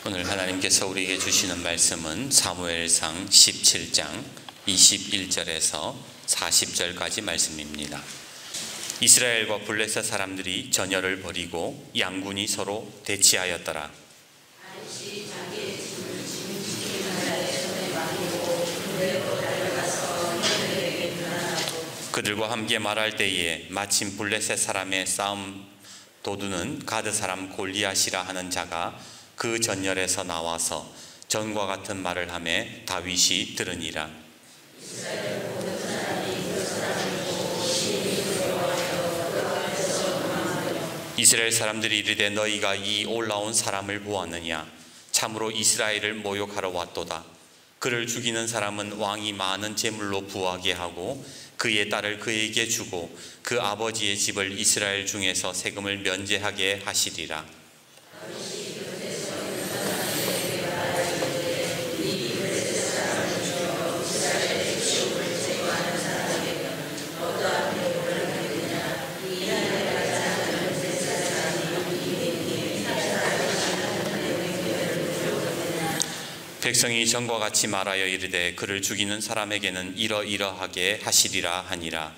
오늘 하나님께서 우리에게 주시는 말씀은 사무엘상 17장 21절에서 40절까지 말씀입니다. 이스라엘과 블레셋 사람들이 전열을 벌이고 양군이 서로 대치하였더라. 그들과 함께 말할 때에 마침 블레셋 사람의 싸움 도두는 가드 사람 골리앗이라 하는 자가 그 전열에서 나와서 전과 같은 말을 하며 다윗이 들으니라. 이스라엘 사람들이 이르되 너희가 이 올라온 사람을 보았느냐? 참으로 이스라엘을 모욕하러 왔도다. 그를 죽이는 사람은 왕이 많은 제물로 부하게 하고 그의 딸을 그에게 주고 그 아버지의 집을 이스라엘 중에서 세금을 면제하게 하시리라. 백성이 전과 같이 말하여 이르되 그를 죽이는 사람에게는 이러이러하게 하시리라 하니라.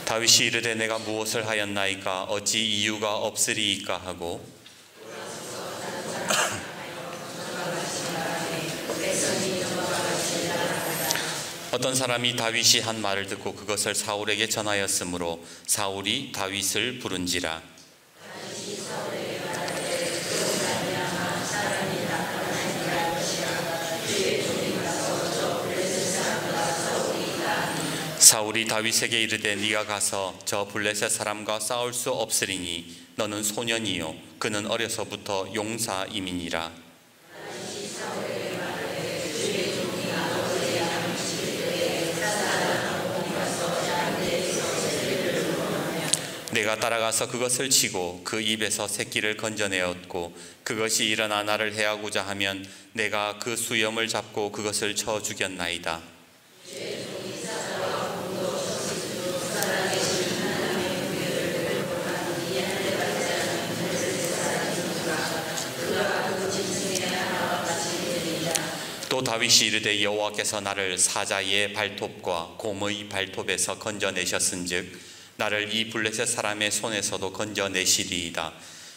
다윗이 이르되 내가 무엇을 하였나이까? 어찌 이유가 없으리이까 하고 어떤 사람이 다윗이 한 말을 듣고 그것을 사울에게 전하였으므로 사울이 다윗을 부른지라. 사울이 다윗에게 이르되 네가 가서 저 블레셋 사람과 싸울 수 없으리니 너는 소년이요 그는 어려서부터 용사임이니라. 내가 따라가서 그것을 치고 그 입에서 새끼를 건져내었고 그것이 일어나 나를 해하고자 하면 내가 그 수염을 잡고 그것을 쳐 죽였나이다. 또 다윗이 이르되 여호와께서 나를 사자의 발톱과 곰의 발톱에서 건져내셨은즉 나를 이 블레셋 사람의 손에서도 건져내시리이다.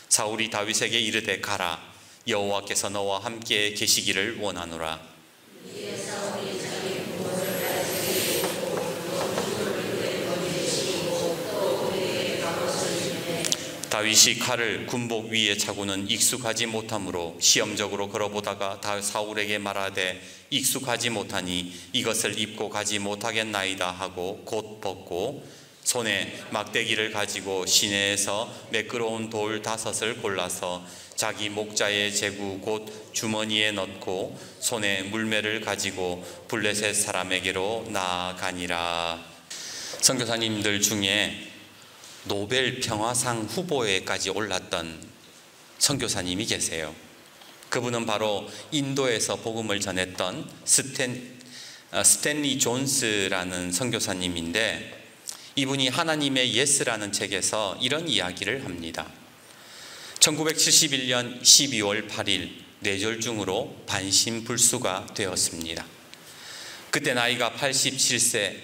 사울이 다윗에게 이르되 가라. 여호와께서 너와 함께 계시기를 원하노라. 다윗이 칼을 군복 위에 차고는 익숙하지 못하므로 시험적으로 걸어보다가 다 사울에게 말하되 익숙하지 못하니 이것을 입고 가지 못하겠나이다 하고 곧 벗고 손에 막대기를 가지고 시내에서 매끄러운 돌 5을 골라서 자기 목자의 제구 곧 주머니에 넣고 손에 물매를 가지고 블레셋 사람에게로 나아가니라. 선교사님들 중에 노벨 평화상 후보에까지 올랐던 선교사님이 계세요. 그분은 바로 인도에서 복음을 전했던 스탠리 존스라는 선교사님인데 이분이 하나님의 예스라는 책에서 이런 이야기를 합니다. 1971년 12월 8일 뇌졸중으로 반신불수가 되었습니다. 그때 나이가 87세,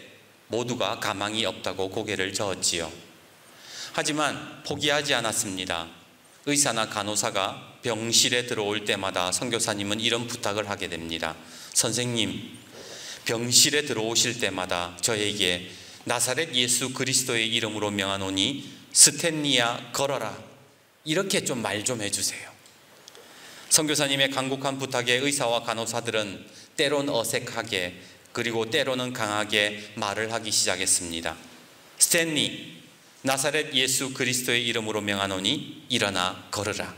모두가 가망이 없다고 고개를 저었지요. 하지만 포기하지 않았습니다. 의사나 간호사가 병실에 들어올 때마다 선교사님은 이런 부탁을 하게 됩니다. 선생님, 병실에 들어오실 때마다 저에게 나사렛 예수 그리스도의 이름으로 명하노니 스탠리야 걸어라, 이렇게 좀 말 좀 해주세요. 선교사님의 간곡한 부탁에 의사와 간호사들은 때론 어색하게 그리고 때로는 강하게 말을 하기 시작했습니다. 스탠리, 나사렛 예수 그리스도의 이름으로 명하노니 일어나 걸으라.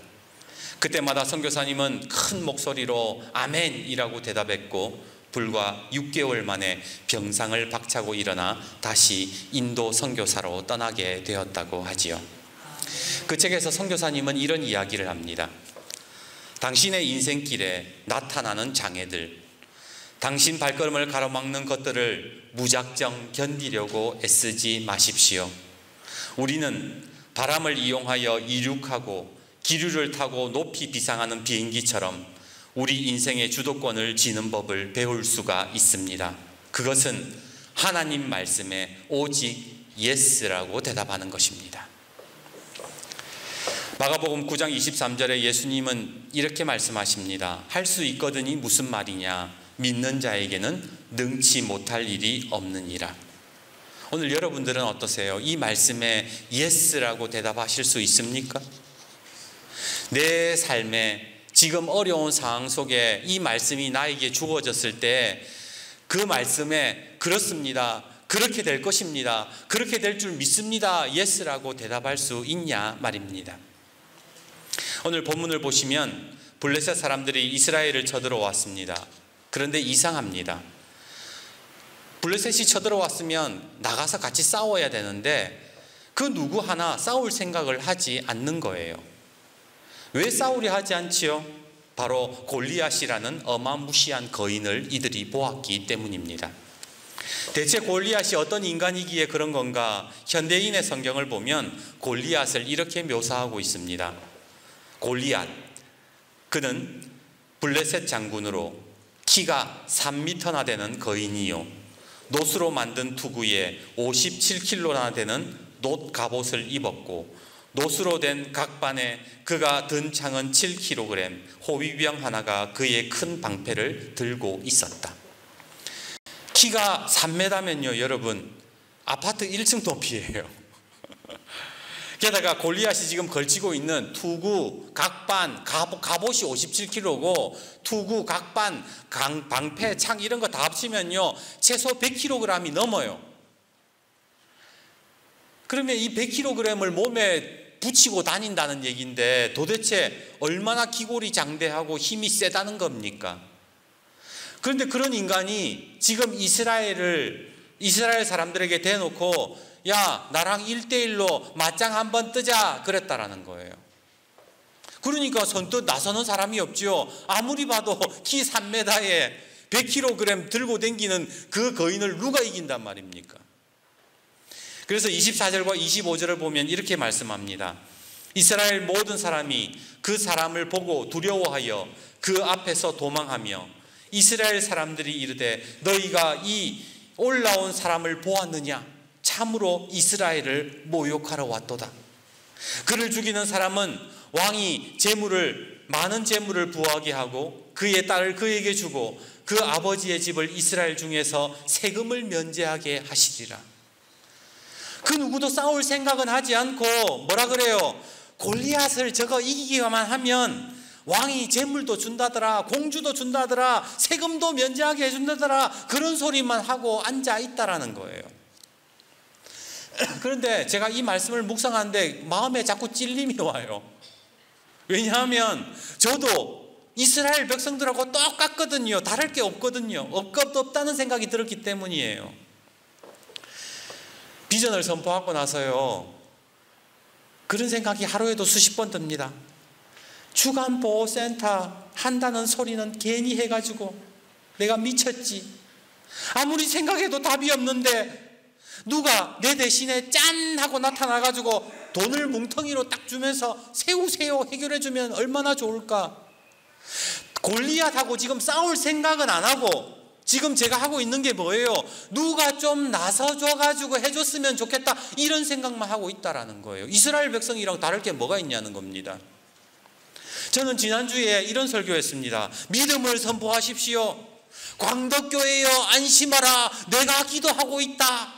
그때마다 선교사님은 큰 목소리로 아멘이라고 대답했고 불과 6개월 만에 병상을 박차고 일어나 다시 인도 선교사로 떠나게 되었다고 하지요. 그 책에서 선교사님은 이런 이야기를 합니다. 당신의 인생길에 나타나는 장애들, 당신 발걸음을 가로막는 것들을 무작정 견디려고 애쓰지 마십시오. 우리는 바람을 이용하여 이륙하고 기류를 타고 높이 비상하는 비행기처럼 우리 인생의 주도권을 쥐는 법을 배울 수가 있습니다. 그것은 하나님 말씀에 오직 예스라고 대답하는 것입니다. 마가복음 9장 23절에 예수님은 이렇게 말씀하십니다. 할 수 있거든이 무슨 말이냐? 믿는 자에게는 능치 못할 일이 없느니라. 오늘 여러분들은 어떠세요? 이 말씀에 예스라고 대답하실 수 있습니까? 내 삶에 지금 어려운 상황 속에 이 말씀이 나에게 주어졌을 때 그 말씀에 그렇습니다, 그렇게 될 것입니다, 그렇게 될 줄 믿습니다, 예스라고 대답할 수 있냐 말입니다. 오늘 본문을 보시면 블레셋 사람들이 이스라엘을 쳐들어왔습니다. 그런데 이상합니다. 블레셋이 쳐들어왔으면 나가서 같이 싸워야 되는데 그 누구 하나 싸울 생각을 하지 않는 거예요. 왜 싸우려 하지 않지요? 바로 골리앗이라는 어마무시한 거인을 이들이 보았기 때문입니다. 대체 골리앗이 어떤 인간이기에 그런 건가? 현대인의 성경을 보면 골리앗을 이렇게 묘사하고 있습니다. 골리앗, 그는 블레셋 장군으로 키가 3m나 되는 거인이요, 노수로 만든 투구에 57kg나 되는 놋 갑옷을 입었고 노수로 된 각반에 그가 든 창은 7kg, 호위병 하나가 그의 큰 방패를 들고 있었다. 키가 3m면요 여러분, 아파트 1층 높이에요. 게다가 골리앗이 지금 걸치고 있는 투구, 각반, 갑옷이 57kg고 투구, 각반, 방패, 창 이런 거 다 합치면요 최소 100kg이 넘어요. 그러면 이 100kg을 몸에 붙이고 다닌다는 얘기인데 도대체 얼마나 기골이 장대하고 힘이 세다는 겁니까? 그런데 그런 인간이 지금 이스라엘 사람들에게 대놓고 야, 나랑 1대1로 맞짱 한번 뜨자 그랬다라는 거예요. 그러니까 선뜻 나서는 사람이 없지요. 아무리 봐도 키 3m에 100kg 들고 다니는 그 거인을 누가 이긴단 말입니까? 그래서 24절과 25절을 보면 이렇게 말씀합니다. 이스라엘 모든 사람이 그 사람을 보고 두려워하여 그 앞에서 도망하며 이스라엘 사람들이 이르되 너희가 이 올라온 사람을 보았느냐? 참으로 이스라엘을 모욕하러 왔도다. 그를 죽이는 사람은 왕이 많은 재물을 부하게 하고 그의 딸을 그에게 주고 그 아버지의 집을 이스라엘 중에서 세금을 면제하게 하시리라. 그 누구도 싸울 생각은 하지 않고 뭐라 그래요? 골리앗을 저거 이기기만 하면 왕이 재물도 준다더라, 공주도 준다더라, 세금도 면제하게 해준다더라, 그런 소리만 하고 앉아 있다라는 거예요. 그런데 제가 이 말씀을 묵상하는데 마음에 자꾸 찔림이 와요. 왜냐하면 저도 이스라엘 백성들하고 똑같거든요. 다를 게 없거든요. 없다는 생각이 들었기 때문이에요. 비전을 선포하고 나서요 그런 생각이 하루에도 수십 번 듭니다. 주간보호센터 한다는 소리는 괜히 해가지고 내가 미쳤지. 아무리 생각해도 답이 없는데 누가 내 대신에 짠 하고 나타나가지고 돈을 뭉텅이로 딱 주면서 세우세요 해결해주면 얼마나 좋을까. 골리앗하고 지금 싸울 생각은 안 하고 지금 제가 하고 있는 게 뭐예요? 누가 좀 나서줘가지고 해줬으면 좋겠다, 이런 생각만 하고 있다라는 거예요. 이스라엘 백성이랑 다를 게 뭐가 있냐는 겁니다. 저는 지난주에 이런 설교했습니다. 믿음을 선포하십시오. 광덕교회여 안심하라, 내가 기도하고 있다.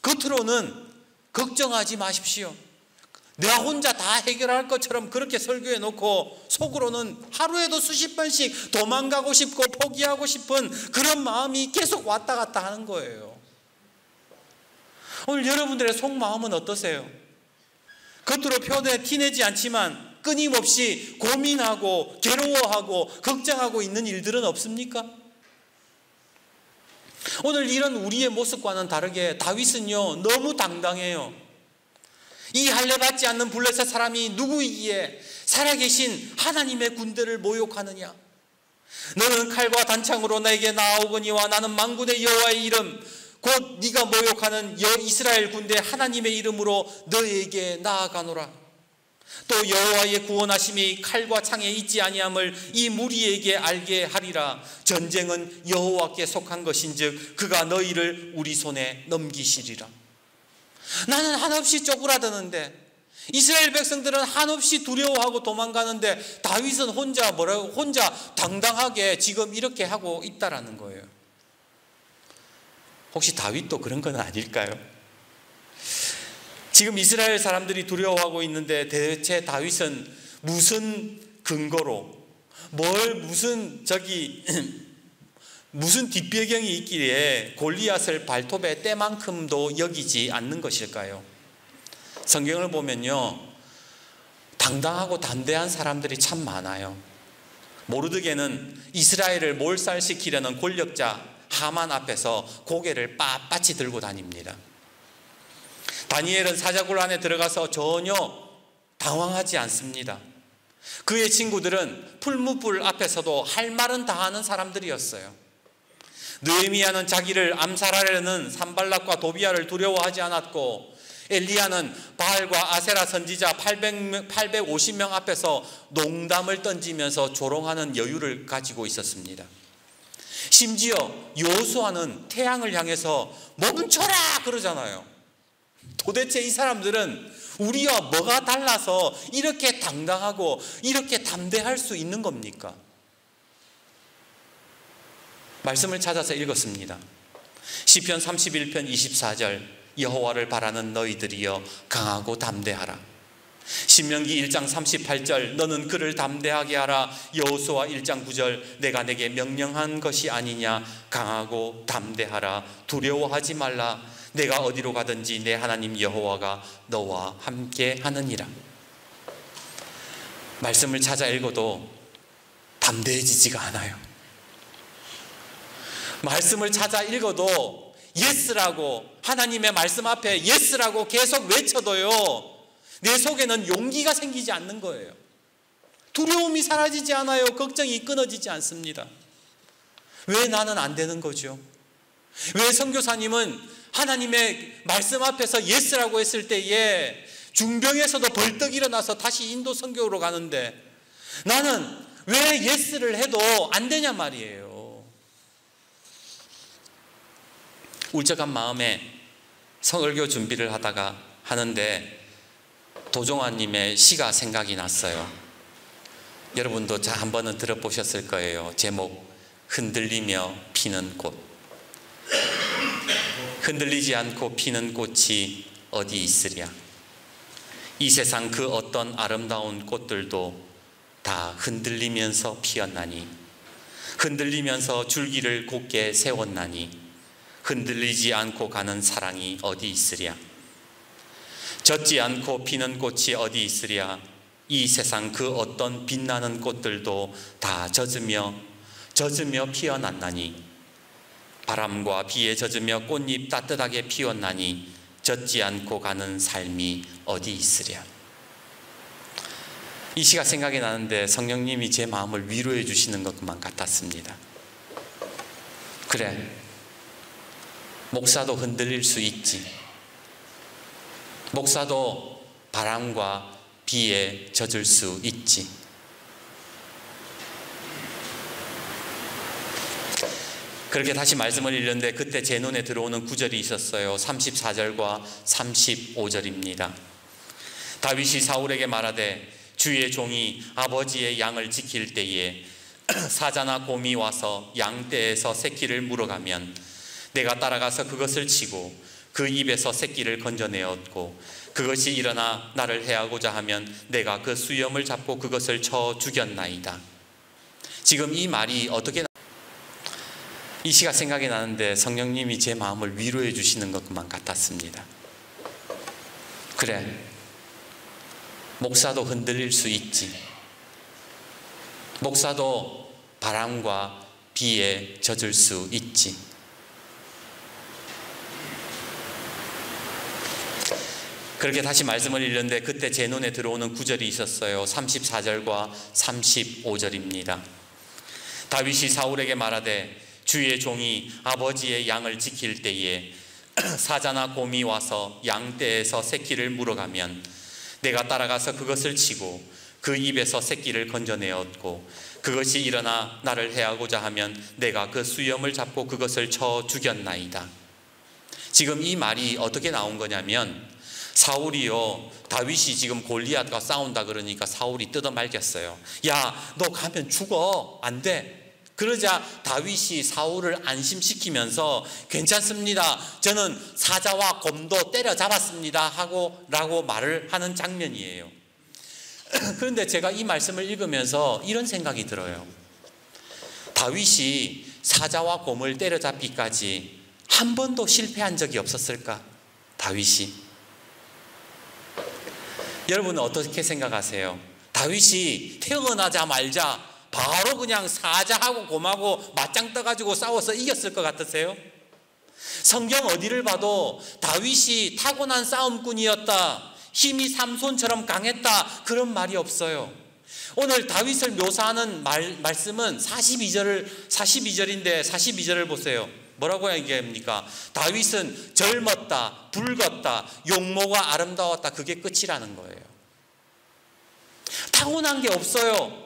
겉으로는 걱정하지 마십시오. 내가 혼자 다 해결할 것처럼 그렇게 설교해 놓고 속으로는 하루에도 수십 번씩 도망가고 싶고 포기하고 싶은 그런 마음이 계속 왔다 갔다 하는 거예요. 오늘 여러분들의 속마음은 어떠세요? 겉으로 표현해 티내지 않지만 끊임없이 고민하고 괴로워하고 걱정하고 있는 일들은 없습니까? 오늘 이런 우리의 모습과는 다르게 다윗은요 너무 당당해요. 이 할례 받지 않는 블레셋 사람이 누구이기에 살아계신 하나님의 군대를 모욕하느냐? 너는 칼과 단창으로 나에게 나아오거니와 나는 만군의 여호와의 이름 곧 네가 모욕하는 이스라엘 군대 하나님의 이름으로 너에게 나아가노라. 또 여호와의 구원하심이 칼과 창에 있지 아니함을 이 무리에게 알게 하리라. 전쟁은 여호와께 속한 것인즉 그가 너희를 우리 손에 넘기시리라. 나는 한없이 쪼그라드는데 이스라엘 백성들은 한없이 두려워하고 도망가는데 다윗은 혼자 당당하게 지금 이렇게 하고 있다라는 거예요. 혹시 다윗도 그런 건 아닐까요? 지금 이스라엘 사람들이 두려워하고 있는데 대체 다윗은 무슨 근거로 무슨 뒷배경이 있기에 골리앗을 발톱의 때만큼도 여기지 않는 것일까요? 성경을 보면요, 당당하고 담대한 사람들이 참 많아요. 모르드게는 이스라엘을 몰살시키려는 권력자 하만 앞에서 고개를 빳빳이 들고 다닙니다. 다니엘은 사자굴 안에 들어가서 전혀 당황하지 않습니다. 그의 친구들은 풀무불 앞에서도 할 말은 다 하는 사람들이었어요. 느헤미야는 자기를 암살하려는 산발락과 도비야를 두려워하지 않았고, 엘리야는 바알과 아세라 선지자 850명 앞에서 농담을 던지면서 조롱하는 여유를 가지고 있었습니다. 심지어 여호수아는 태양을 향해서 멈춰라 그러잖아요. 도대체 이 사람들은 우리와 뭐가 달라서 이렇게 당당하고 이렇게 담대할 수 있는 겁니까? 말씀을 찾아서 읽었습니다. 시편 31편 24절 여호와를 바라는 너희들이여 강하고 담대하라. 신명기 1장 38절 너는 그를 담대하게 하라. 여호수아 1장 9절 내가 내게 명령한 것이 아니냐. 강하고 담대하라. 두려워하지 말라. 내가 어디로 가든지 내 하나님 여호와가 너와 함께 하느니라. 말씀을 찾아 읽어도 담대해지지가 않아요. 말씀을 찾아 읽어도 예스라고, 하나님의 말씀 앞에 예스라고 계속 외쳐도요, 내 속에는 용기가 생기지 않는 거예요. 두려움이 사라지지 않아요. 걱정이 끊어지지 않습니다. 왜 나는 안 되는 거죠? 왜 선교사님은 하나님의 말씀 앞에서 예스라고 했을 때에 중병에서도 벌떡 일어나서 다시 인도 선교로 가는데 나는 왜 예스를 해도 안 되냐 말이에요. 울적한 마음에 설교 준비를 하는데 도종환님의 시가 생각이 났어요. 여러분도 한 번은 들어보셨을 거예요. 제목 흔들리며 피는 꽃. 흔들리지 않고 피는 꽃이 어디 있으랴. 이 세상 그 어떤 아름다운 꽃들도 다 흔들리면서 피었나니, 흔들리면서 줄기를 곧게 세웠나니 흔들리지 않고 가는 사랑이 어디 있으랴. 젖지 않고 피는 꽃이 어디 있으랴. 이 세상 그 어떤 빛나는 꽃들도 다 젖으며 피어났나니 바람과 비에 젖으며 꽃잎 따뜻하게 피었나니 젖지 않고 가는 삶이 어디 있으랴. 이 시가 생각이 나는데 성령님이 제 마음을 위로해 주시는 것만 같았습니다. 그래, 목사도 흔들릴 수 있지. 목사도 바람과 비에 젖을 수 있지. 그렇게 다시 말씀을 읽는데 그때 제 눈에 들어오는 구절이 있었어요. 34절과 35절입니다. 다윗이 사울에게 말하되 주의 종이 아버지의 양을 지킬 때에 사자나 곰이 와서 양떼에서 새끼를 물어가면 내가 따라가서 그것을 치고 그 입에서 새끼를 건져내었고 그것이 일어나 나를 해하고자 하면 내가 그 수염을 잡고 그것을 쳐 죽였나이다. 지금 이 말이 어떻게 이 시가 생각이 나는데 성령님이 제 마음을 위로해 주시는 것만 같았습니다. 그래, 목사도 흔들릴 수 있지. 목사도 바람과 비에 젖을 수 있지. 그렇게 다시 말씀을 읽는데 그때 제 눈에 들어오는 구절이 있었어요. 34절과 35절입니다. 다윗이 사울에게 말하되 주의 종이 아버지의 양을 지킬 때에 사자나 곰이 와서 양떼에서 새끼를 물어가면 내가 따라가서 그것을 치고 그 입에서 새끼를 건져내었고 그것이 일어나 나를 해하고자 하면 내가 그 수염을 잡고 그것을 쳐 죽였나이다. 지금 이 말이 어떻게 나온 거냐면 사울이요, 다윗이 지금 골리앗과 싸운다 그러니까 사울이 뜯어말겠어요. 야, 너 가면 죽어. 안 돼. 그러자 다윗이 사울을 안심시키면서 괜찮습니다. 저는 사자와 곰도 때려잡았습니다. 라고 말을 하는 장면이에요. 그런데 제가 이 말씀을 읽으면서 이런 생각이 들어요. 다윗이 사자와 곰을 때려잡기까지 한 번도 실패한 적이 없었을까? 다윗이. 여러분은 어떻게 생각하세요? 다윗이 태어나자마자 바로 그냥 사자하고 곰하고 맞짱 떠가지고 싸워서 이겼을 것 같으세요? 성경 어디를 봐도 다윗이 타고난 싸움꾼이었다, 힘이 삼손처럼 강했다, 그런 말이 없어요. 오늘 다윗을 묘사하는 말씀은 42절인데 42절을 보세요. 뭐라고 얘기합니까? 다윗은 젊었다, 붉었다, 용모가 아름다웠다, 그게 끝이라는 거예요. 타고난 게 없어요.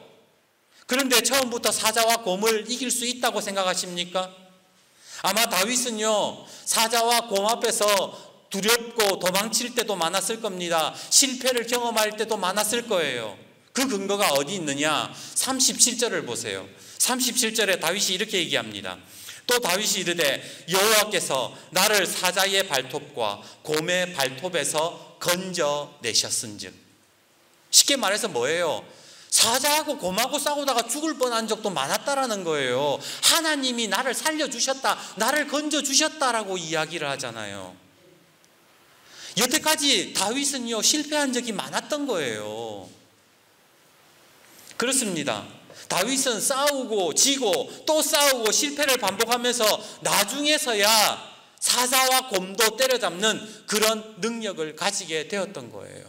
그런데 처음부터 사자와 곰을 이길 수 있다고 생각하십니까? 아마 다윗은요, 사자와 곰 앞에서 두렵고 도망칠 때도 많았을 겁니다. 실패를 경험할 때도 많았을 거예요. 그 근거가 어디 있느냐? 37절을 보세요. 37절에 다윗이 이렇게 얘기합니다. 또 다윗이 이르되 여호와께서 나를 사자의 발톱과 곰의 발톱에서 건져내셨은즉. 쉽게 말해서 뭐예요? 사자하고 곰하고 싸우다가 죽을 뻔한 적도 많았다라는 거예요. 하나님이 나를 살려주셨다, 나를 건져주셨다라고 이야기를 하잖아요. 여태까지 다윗은요, 실패한 적이 많았던 거예요. 그렇습니다. 다윗은 싸우고 지고 또 싸우고 실패를 반복하면서 나중에서야 사자와 곰도 때려잡는 그런 능력을 가지게 되었던 거예요.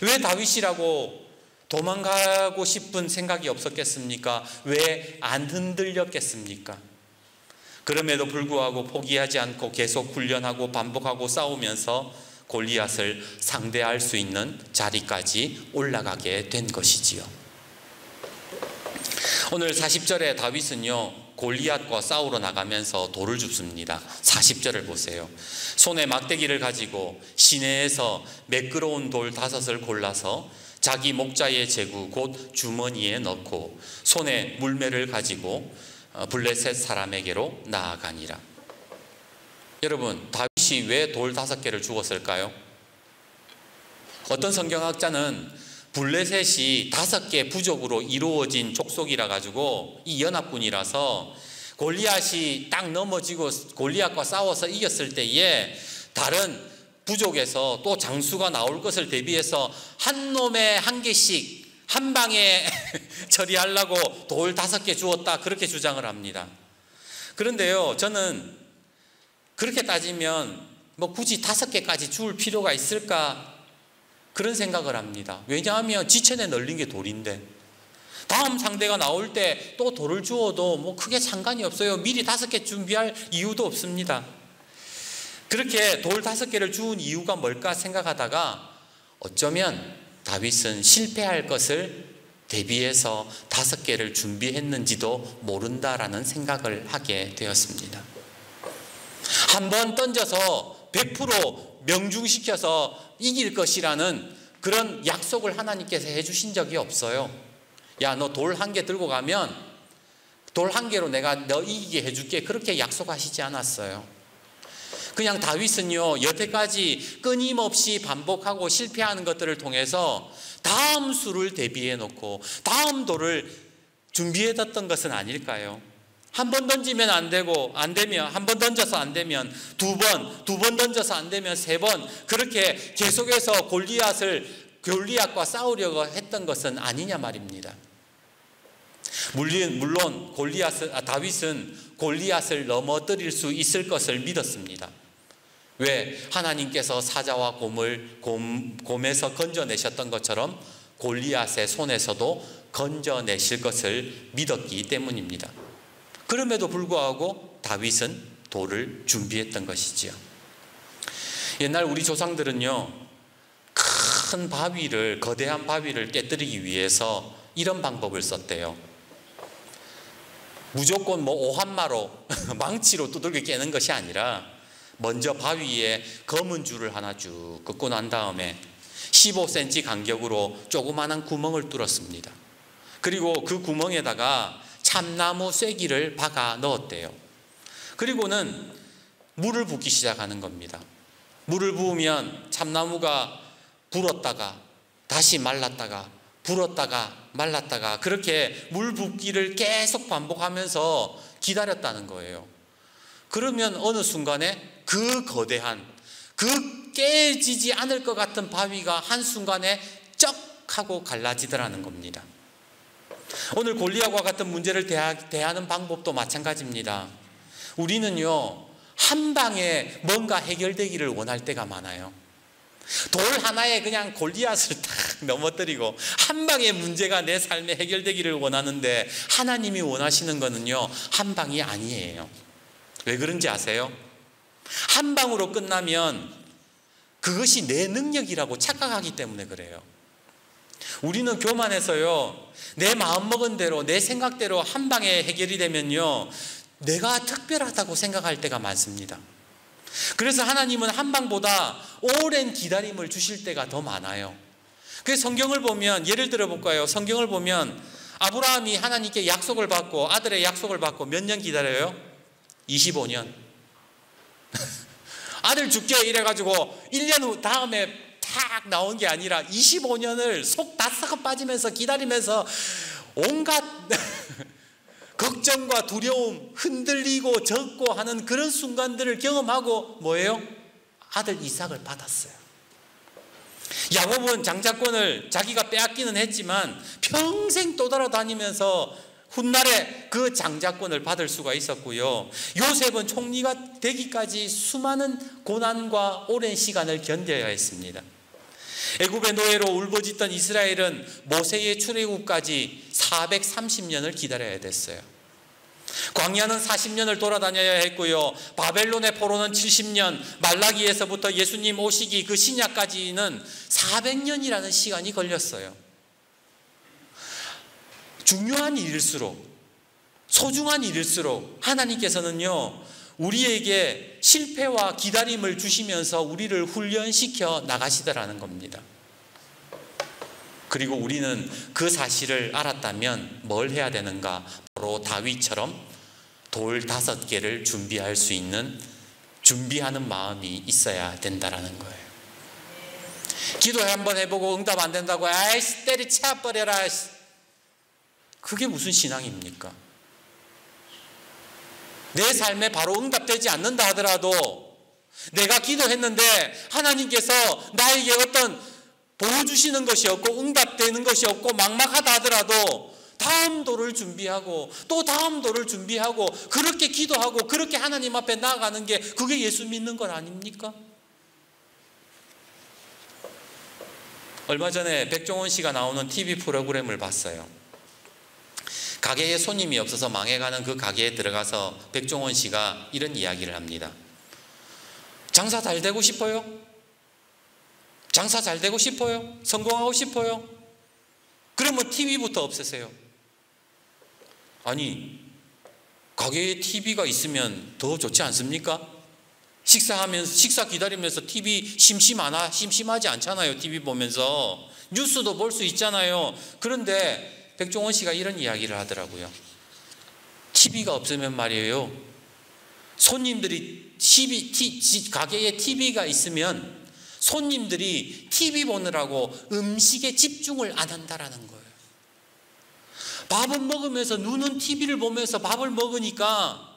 왜 다윗이라고 도망가고 싶은 생각이 없었겠습니까? 왜 안 흔들렸겠습니까? 그럼에도 불구하고 포기하지 않고 계속 훈련하고 반복하고 싸우면서 골리앗을 상대할 수 있는 자리까지 올라가게 된 것이지요. 오늘 40절에 다윗은요, 골리앗과 싸우러 나가면서 돌을 줍습니다. 40절을 보세요. 손에 막대기를 가지고 시내에서 매끄러운 돌 5을 골라서 자기 목자의 제구 곧 주머니에 넣고 손에 물매를 가지고 블레셋 사람에게로 나아가니라. 여러분, 다윗이 왜 돌 5개를 주었을까요? 어떤 성경학자는 블레셋이 5개 부족으로 이루어진 족속이라 가지고 이 연합군이라서 골리앗이 딱 넘어지고 골리앗과 싸워서 이겼을 때에 다른 부족에서 또 장수가 나올 것을 대비해서 한 놈에 1개씩 한 방에 처리하려고 돌 5개 주었다, 그렇게 주장을 합니다. 그런데요, 저는 그렇게 따지면 뭐 굳이 5개까지 줄 필요가 있을까, 그런 생각을 합니다. 왜냐하면 지천에 널린 게 돌인데 다음 상대가 나올 때 또 돌을 주어도 뭐 크게 상관이 없어요. 미리 5개 준비할 이유도 없습니다. 그렇게 돌 5개를 주운 이유가 뭘까 생각하다가 어쩌면 다윗은 실패할 것을 대비해서 5개를 준비했는지도 모른다라는 생각을 하게 되었습니다. 한번 던져서 100% 명중시켜서 이길 것이라는 그런 약속을 하나님께서 해주신 적이 없어요. 야, 너 돌 1개 들고 가면 돌 1개로 내가 너 이기게 해줄게, 그렇게 약속하시지 않았어요. 그냥 다윗은요, 여태까지 끊임없이 반복하고 실패하는 것들을 통해서 다음 수를 대비해 놓고 다음 돌을 준비해 뒀던 것은 아닐까요? 한 번 던지면 안 되면 한 번 던져서 안 되면 두 번 던져서 안 되면 3번, 그렇게 계속해서 골리앗과 싸우려고 했던 것은 아니냐 말입니다. 물론 다윗은 골리앗을 넘어뜨릴 수 있을 것을 믿었습니다. 왜? 하나님께서 사자와 곰에서 건져내셨던 것처럼 골리앗의 손에서도 건져내실 것을 믿었기 때문입니다. 그럼에도 불구하고 다윗은 돌을 준비했던 것이지요. 옛날 우리 조상들은요, 큰 바위를, 거대한 바위를 깨뜨리기 위해서 이런 방법을 썼대요. 무조건 오한마로 망치로 두들겨 깨는 것이 아니라 먼저 바위에 검은 줄을 하나 쭉 긋고 난 다음에 15cm 간격으로 조그마한 구멍을 뚫었습니다. 그리고 그 구멍에다가 참나무 쐐기를 박아 넣었대요. 그리고는 물을 붓기 시작하는 겁니다. 물을 부으면 참나무가 불었다가 다시 말랐다가 불었다가 말랐다가 그렇게 물 붓기를 계속 반복하면서 기다렸다는 거예요. 그러면 어느 순간에 그 거대한, 그 깨지지 않을 것 같은 바위가 한순간에 쩍 하고 갈라지더라는 겁니다. 오늘 골리앗과 같은 문제를 대하는 방법도 마찬가지입니다. 우리는요, 한 방에 뭔가 해결되기를 원할 때가 많아요. 돌 하나에 그냥 골리앗을 탁 넘어뜨리고 한 방에 문제가 내 삶에 해결되기를 원하는데, 하나님이 원하시는 거는요, 한 방이 아니에요. 왜 그런지 아세요? 한 방으로 끝나면 그것이 내 능력이라고 착각하기 때문에 그래요. 우리는 교만해서요, 내 마음먹은 대로, 내 생각대로 한 방에 해결이 되면요, 내가 특별하다고 생각할 때가 많습니다. 그래서 하나님은 한 방보다 오랜 기다림을 주실 때가 더 많아요. 그래서 성경을 보면, 예를 들어 볼까요? 성경을 보면 아브라함이 하나님께 약속을 받고, 아들의 약속을 받고 몇 년 기다려요? 25년. 아들 줄게 이래가지고 1년 후 다음에 탁 나온 게 아니라 25년을 속 다 썩어 빠지면서 기다리면서 온갖 걱정과 두려움, 흔들리고 젖고 하는 그런 순간들을 경험하고 뭐예요? 아들 이삭을 받았어요. 야곱은 장자권을 자기가 빼앗기는 했지만 평생 떠돌아다니면서 훗날에 그 장자권을 받을 수가 있었고요. 요셉은 총리가 되기까지 수많은 고난과 오랜 시간을 견뎌야 했습니다. 애굽의 노예로 울부짖던 이스라엘은 모세의 출애굽까지 430년을 기다려야 됐어요. 광야는 40년을 돌아다녀야 했고요. 바벨론의 포로는 70년, 말라기에서부터 예수님 오시기 그 신약까지는 400년이라는 시간이 걸렸어요. 중요한 일일수록, 소중한 일일수록 하나님께서는요, 우리에게 실패와 기다림을 주시면서 우리를 훈련시켜 나가시더라는 겁니다. 그리고 우리는 그 사실을 알았다면 뭘 해야 되는가? 바로 다윗처럼 돌 5개를 준비할 수 있는, 준비하는 마음이 있어야 된다라는 거예요. 기도 한번 해보고 응답 안 된다고 아이씨 때리쳐버려라, 그게 무슨 신앙입니까? 내 삶에 바로 응답되지 않는다 하더라도 내가 기도했는데 하나님께서 나에게 어떤 보여주시는 것이 없고 응답되는 것이 없고 막막하다 하더라도 다음 도를 준비하고 또 다음 도를 준비하고 그렇게 기도하고 그렇게 하나님 앞에 나아가는 게, 그게 예수 믿는 것 아닙니까? 얼마 전에 백종원 씨가 나오는 TV 프로그램을 봤어요. 가게에 손님이 없어서 망해가는 그 가게에 들어가서 백종원 씨가 이런 이야기를 합니다. 장사 잘 되고 싶어요? 장사 잘 되고 싶어요? 성공하고 싶어요? 그러면 TV부터 없애세요. 아니, 가게에 TV가 있으면 더 좋지 않습니까? 식사 기다리면서 TV 심심하지 않잖아요. TV 보면서 뉴스도 볼 수 있잖아요. 그런데 백종원 씨가 이런 이야기를 하더라고요. TV가 없으면 말이에요, 손님들이 가게에 TV가 있으면 손님들이 TV 보느라고 음식에 집중을 안 한다라는 거예요. 밥은 먹으면서 눈은 TV를 보면서 밥을 먹으니까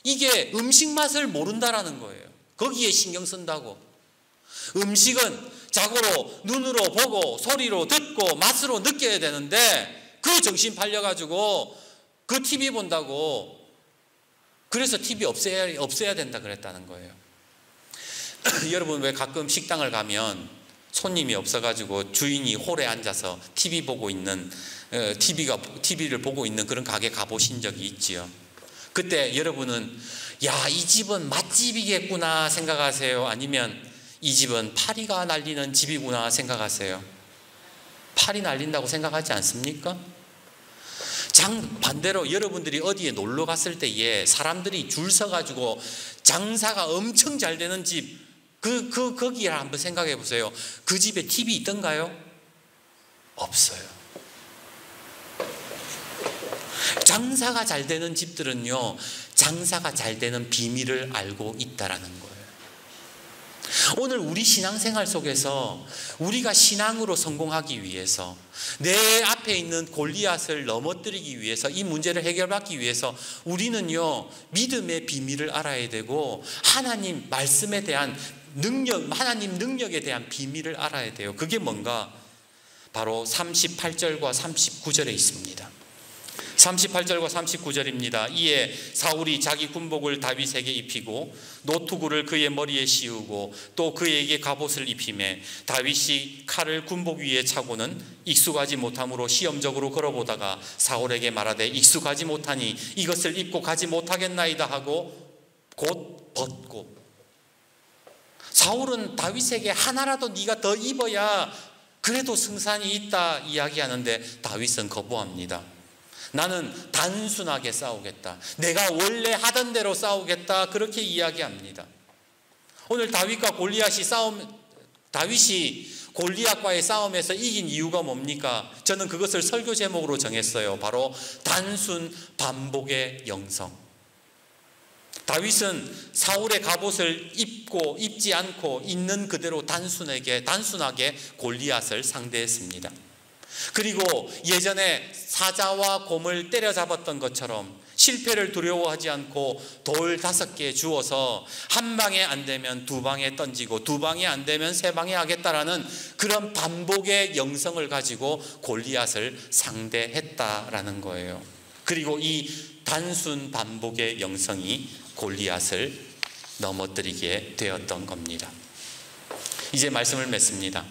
이게 음식 맛을 모른다라는 거예요. 거기에 신경 쓴다고. 음식은 자고로 눈으로 보고 소리로 듣고 맛으로 느껴야 되는데 그 정신 팔려가지고 그 TV 본다고, 그래서 TV 없애야 된다 그랬다는 거예요. 여러분 왜 가끔 식당을 가면 손님이 없어가지고 주인이 홀에 앉아서 TV 보고 있는 TV를 보고 있는 그런 가게 가보신 적이 있지요. 그때 여러분은 야, 이 집은 맛집이겠구나 생각하세요? 아니면 이 집은 파리가 날리는 집이구나 생각하세요? 파리 날린다고 생각하지 않습니까? 반대로 여러분들이 어디에 놀러 갔을 때에 사람들이 줄 서가지고 장사가 엄청 잘 되는 집, 거기에 한번 생각해 보세요. 그 집에 TV 있던가요? 없어요. 장사가 잘 되는 집들은요, 장사가 잘 되는 비밀을 알고 있다라는 거예요. 오늘 우리 신앙생활 속에서 우리가 신앙으로 성공하기 위해서, 내 앞에 있는 골리앗을 넘어뜨리기 위해서, 이 문제를 해결받기 위해서 우리는요, 믿음의 비밀을 알아야 되고 하나님 말씀에 대한 능력, 하나님 능력에 대한 비밀을 알아야 돼요. 그게 뭔가? 바로 38절과 39절에 있습니다. 38절과 39절입니다. 이에 사울이 자기 군복을 다윗에게 입히고 노투구를 그의 머리에 씌우고 또 그에게 갑옷을 입히매 다윗이 칼을 군복 위에 차고는 익숙하지 못함으로 시험적으로 걸어보다가 사울에게 말하되 익숙하지 못하니 이것을 입고 가지 못하겠나이다 하고 곧 벗고. 사울은 다윗에게 하나라도 네가 더 입어야 그래도 승산이 있다 이야기하는데 다윗은 거부합니다. 나는 단순하게 싸우겠다. 내가 원래 하던 대로 싸우겠다. 그렇게 이야기합니다. 오늘 다윗이 골리앗과의 싸움에서 이긴 이유가 뭡니까? 저는 그것을 설교 제목으로 정했어요. 바로 단순 반복의 영성. 다윗은 사울의 갑옷을 입지 않고 있는 그대로 단순하게 골리앗을 상대했습니다. 그리고 예전에 사자와 곰을 때려잡았던 것처럼 실패를 두려워하지 않고 돌 5개 주어서 한 방에 안 되면 2방에 던지고 2방에 안 되면 3방에 하겠다라는 그런 반복의 영성을 가지고 골리앗을 상대했다라는 거예요. 그리고 이 단순 반복의 영성이 골리앗을 넘어뜨리게 되었던 겁니다. 이제 말씀을 맺습니다.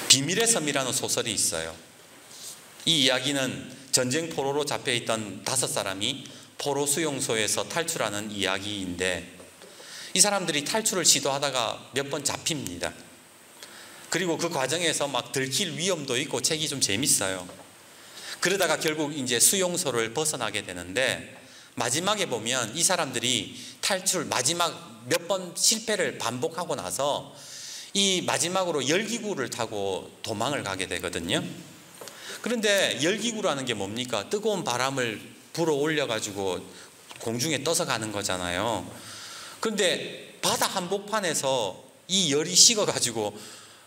비밀의 섬이라는 소설이 있어요. 이 이야기는 전쟁 포로로 잡혀있던 5사람이 포로 수용소에서 탈출하는 이야기인데, 이 사람들이 탈출을 시도하다가 몇 번 잡힙니다. 그리고 그 과정에서 막 들킬 위험도 있고 책이 좀 재밌어요. 그러다가 결국 이제 수용소를 벗어나게 되는데, 마지막에 보면 이 사람들이 마지막 몇 번 실패를 반복하고 나서 이 마지막으로 열기구를 타고 도망을 가게 되거든요. 그런데 열기구라는 게 뭡니까? 뜨거운 바람을 불어 올려가지고 공중에 떠서 가는 거잖아요. 그런데 바다 한복판에서 이 열이 식어가지고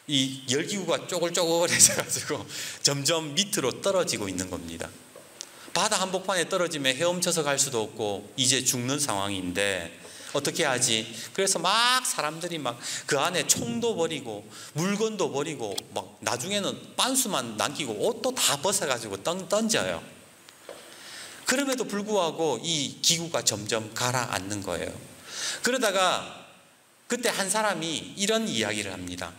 이 열기구가 쪼글쪼글해져가지고 점점 밑으로 떨어지고 있는 겁니다. 바다 한복판에 떨어지면 헤엄쳐서 갈 수도 없고 이제 죽는 상황인데 어떻게 하지? 그래서 막 사람들이 막 그 안에 총도 버리고 물건도 버리고 막 나중에는 빤수만 남기고 옷도 다 벗어가지고 던져요. 그럼에도 불구하고 이 기구가 점점 가라앉는 거예요. 그러다가 그때 한 사람이 이런 이야기를 합니다.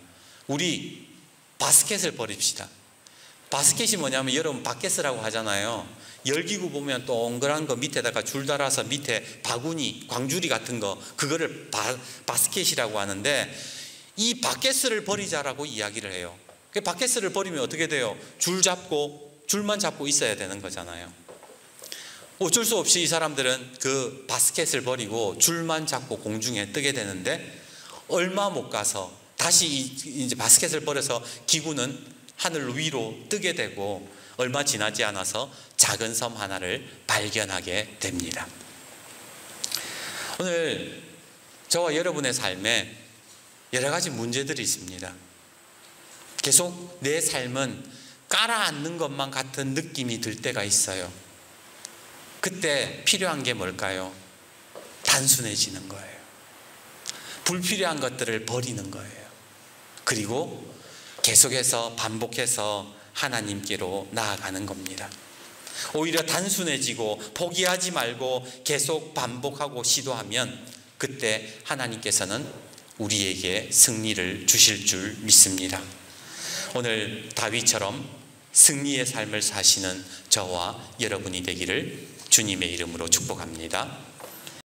우리 바스켓을 버립시다. 바스켓이 뭐냐면 여러분 바켓이라고 하잖아요. 열기구 보면 동그란 거 밑에다가 줄 달아서 밑에 바구니, 광주리 같은 거, 그거를 바스켓이라고 하는데, 이 바켓을 버리자라고 이야기를 해요. 그 바켓을 버리면 어떻게 돼요? 줄만 잡고 있어야 되는 거잖아요. 어쩔 수 없이 이 사람들은 그 바스켓을 버리고 줄만 잡고 공중에 뜨게 되는데, 얼마 못 가서 다시 이제 바스켓을 버려서 기구는 하늘 위로 뜨게 되고, 얼마 지나지 않아서 작은 섬 하나를 발견하게 됩니다. 오늘 저와 여러분의 삶에 여러 가지 문제들이 있습니다. 계속 내 삶은 깔아앉는 것만 같은 느낌이 들 때가 있어요. 그때 필요한 게 뭘까요? 단순해지는 거예요. 불필요한 것들을 버리는 거예요. 그리고 계속해서 반복해서 하나님께로 나아가는 겁니다. 오히려 단순해지고 포기하지 말고 계속 반복하고 시도하면 그때 하나님께서는 우리에게 승리를 주실 줄 믿습니다. 오늘 다윗처럼 승리의 삶을 사시는 저와 여러분이 되기를 주님의 이름으로 축복합니다.